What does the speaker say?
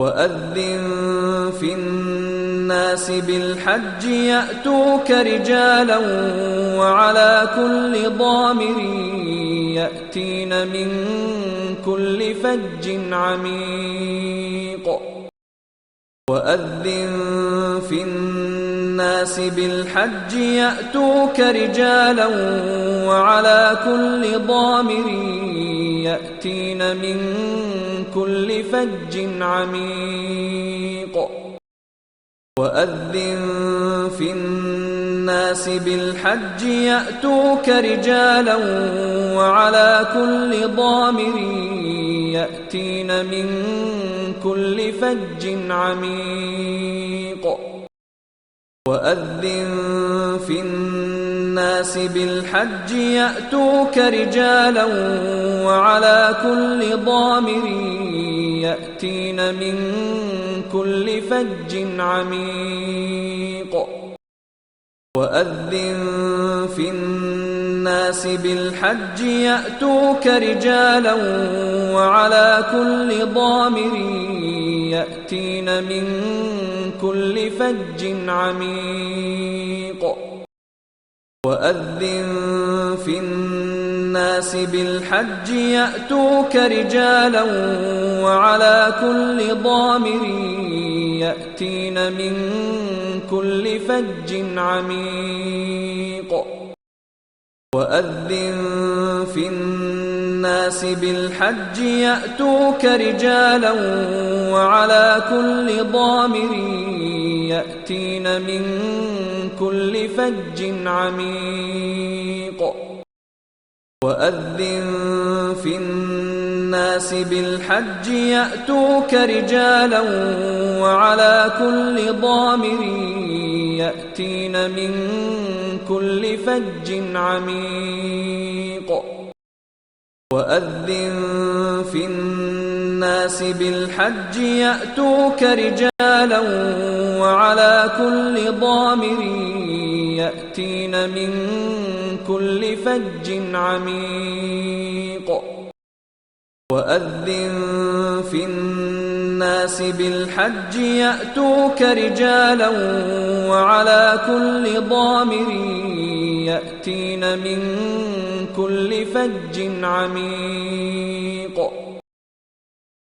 وأذن في الناس بالحج يأتوك رجالا وعلى كل ضامر يأتين من كل فج عميق وأذن في الناس بالحج يأتوك رجالا وعلى كل ضامر يأتين من كل فج عميق وأذن في الناس بالحج يأتوك رجالا وعلى كل ضامر يأتين من كل فج عميق وأذن في الناس بالحج يأتوك رجالا وعلى كل ضامر يأتين من كل فج عميق وأذن في الناس بالحج يأتوك رجالا وعلى كل ضامر يأتين من كل فج عميق وأذن في الناس بالحج يأتوك رجالا وعلى كل ضامر يأتين من كل فج عميق وأذن في الناس بالحج يأتوك رجالا وعلى كل ضامر يأتين من كل فج عميق وأذن في الناس بالحج يأتوك رجالا وعلى كل ضامر يأتين من كل فج عميق وأذن في الناس بالحج يأتوك رجالا وعلى كل ضامر يأتين من كل فج عميق وأذن في الناس بالحج يأتوك رجالا وعلى كل ضامر يأتين من كل فج عميق